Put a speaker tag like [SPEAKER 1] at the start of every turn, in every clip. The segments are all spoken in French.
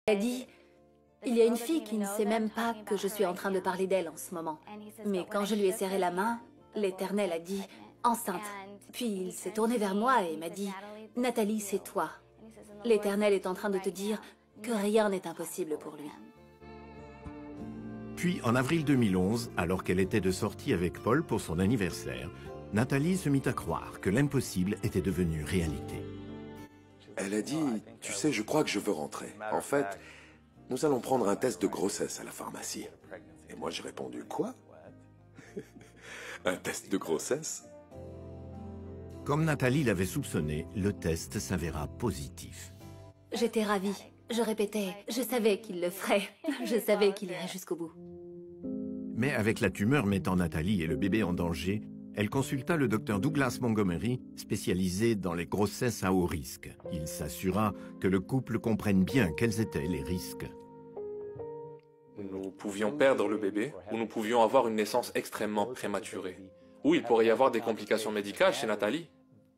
[SPEAKER 1] a dit, il y a une fille qui ne sait même pas que je suis en train de parler d'elle en ce moment. Mais quand je lui ai serré la main, l'Éternel a dit, enceinte. Puis il s'est tourné vers moi et m'a dit, Nathalie, c'est toi. L'Éternel est en train de te dire que rien n'est impossible pour lui.
[SPEAKER 2] Puis, en avril 2011, alors qu'elle était de sortie avec Paul pour son anniversaire, Nathalie se mit à croire que l'impossible était devenu réalité.
[SPEAKER 3] Elle a dit, tu sais, je crois que je veux rentrer. En fait, nous allons prendre un test de grossesse à la pharmacie. Et moi, j'ai répondu, quoi? Un test de grossesse?
[SPEAKER 2] Comme Nathalie l'avait soupçonné, le test s'avéra positif.
[SPEAKER 1] J'étais ravie. Je répétais, je savais qu'il le ferait. Je savais qu'il irait jusqu'au bout.
[SPEAKER 2] Mais avec la tumeur mettant Nathalie et le bébé en danger, elle consulta le docteur Douglas Montgomery, spécialisé dans les grossesses à haut risque. Il s'assura que le couple comprenne bien quels étaient les risques.
[SPEAKER 4] Nous pouvions perdre le bébé, ou nous pouvions avoir une naissance extrêmement prématurée. Ou il pourrait y avoir des complications médicales chez Nathalie,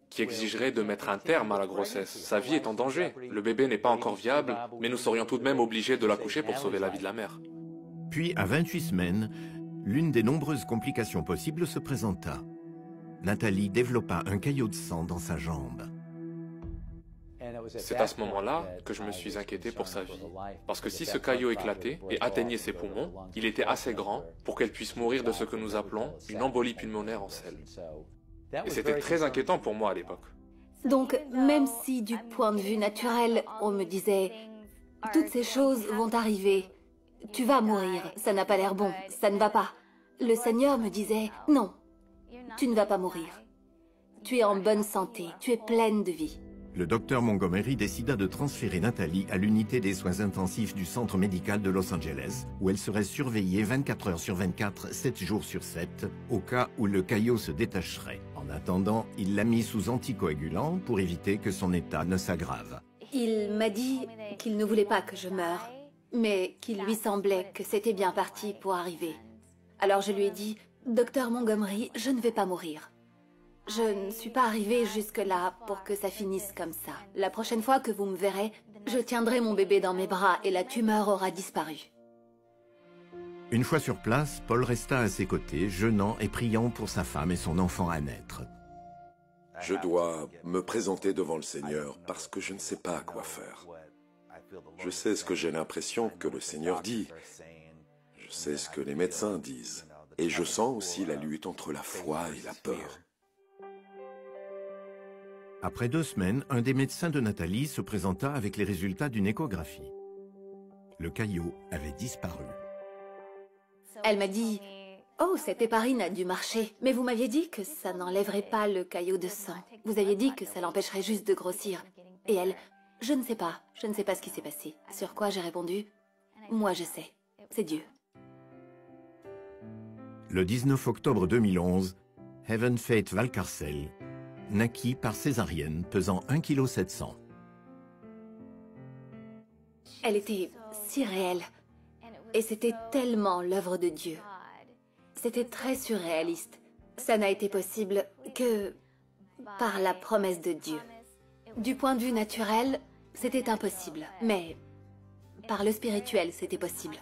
[SPEAKER 4] qui exigeraient de mettre un terme à la grossesse. Sa vie est en danger. Le bébé n'est pas encore viable, mais nous serions tout de même obligés de l'accoucher pour sauver la vie de la mère.
[SPEAKER 2] Puis, à 28 semaines, l'une des nombreuses complications possibles se présenta. Nathalie développa un caillot de sang dans sa jambe.
[SPEAKER 4] C'est à ce moment-là que je me suis inquiété pour sa vie. Parce que si ce caillot éclatait et atteignait ses poumons, il était assez grand pour qu'elle puisse mourir de ce que nous appelons une embolie pulmonaire en selle. Et c'était très inquiétant pour moi à l'époque.
[SPEAKER 1] Donc, même si du point de vue naturel, on me disait, toutes ces choses vont arriver, tu vas mourir, ça n'a pas l'air bon, ça ne va pas. Le Seigneur me disait, non, tu ne vas pas mourir. Tu es en bonne santé, tu es pleine de vie.
[SPEAKER 2] Le docteur Montgomery décida de transférer Nathalie à l'unité des soins intensifs du centre médical de Los Angeles, où elle serait surveillée 24 heures sur 24, 7 jours sur 7, au cas où le caillot se détacherait. En attendant, il l'a mis sous anticoagulant pour éviter que son état ne s'aggrave.
[SPEAKER 1] Il m'a dit qu'il ne voulait pas que je meure, mais qu'il lui semblait que c'était bien parti pour arriver. Alors je lui ai dit, docteur Montgomery, je ne vais pas mourir. Je ne suis pas arrivée jusque-là pour que ça finisse comme ça. La prochaine fois que vous me verrez, je tiendrai mon bébé dans mes bras et la tumeur aura disparu.
[SPEAKER 2] Une fois sur place, Paul resta à ses côtés, jeûnant et priant pour sa femme et son enfant à naître.
[SPEAKER 3] Je dois me présenter devant le Seigneur parce que je ne sais pas quoi faire. Je sais ce que j'ai l'impression que le Seigneur dit. Je sais ce que les médecins disent. Et je sens aussi la lutte entre la foi et la peur.
[SPEAKER 2] Après 2 semaines, un des médecins de Nathalie se présenta avec les résultats d'une échographie. Le caillot avait disparu.
[SPEAKER 1] Elle m'a dit, oh, cette héparine a dû marcher, mais vous m'aviez dit que ça n'enlèverait pas le caillot de sang. Vous aviez dit que ça l'empêcherait juste de grossir. Et elle, je ne sais pas ce qui s'est passé. Sur quoi j'ai répondu, moi je sais, c'est Dieu.
[SPEAKER 2] Le 19 octobre 2011, Heaven Faith Valcarcel naquit par césarienne, pesant 1,7 kg.
[SPEAKER 1] Elle était si réelle. Et c'était tellement l'œuvre de Dieu. C'était très surréaliste. Ça n'a été possible que par la promesse de Dieu. Du point de vue naturel, c'était impossible. Mais par le spirituel, c'était possible.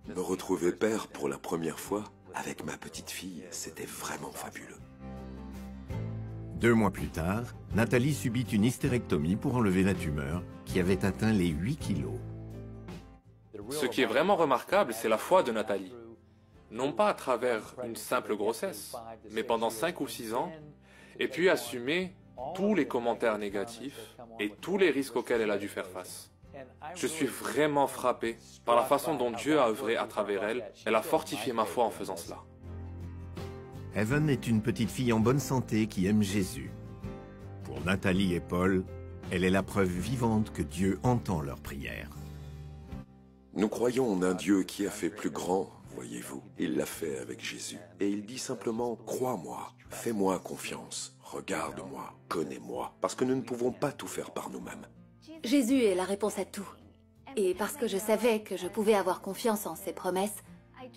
[SPEAKER 3] Me retrouver père pour la première fois avec ma petite fille, c'était vraiment fabuleux.
[SPEAKER 2] 2 mois plus tard, Nathalie subit une hystérectomie pour enlever la tumeur qui avait atteint les 8 kilos.
[SPEAKER 4] Ce qui est vraiment remarquable, c'est la foi de Nathalie. Non pas à travers une simple grossesse, mais pendant 5 ou 6 ans, et puis assumer tous les commentaires négatifs et tous les risques auxquels elle a dû faire face. Je suis vraiment frappé par la façon dont Dieu a œuvré à travers elle. Elle a fortifié ma foi en faisant cela.
[SPEAKER 2] Heaven est une petite fille en bonne santé qui aime Jésus. Pour Nathalie et Paul, elle est la preuve vivante que Dieu entend leurs prières.
[SPEAKER 3] Nous croyons en un Dieu qui a fait plus grand, voyez-vous. Il l'a fait avec Jésus. Et il dit simplement, crois-moi, fais-moi confiance, regarde-moi, connais-moi. Parce que nous ne pouvons pas tout faire par nous-mêmes.
[SPEAKER 1] Jésus est la réponse à tout. Et parce que je savais que je pouvais avoir confiance en ses promesses,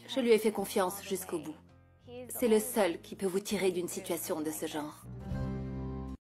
[SPEAKER 1] je lui ai fait confiance jusqu'au bout. C'est le seul qui peut vous tirer d'une situation de ce genre.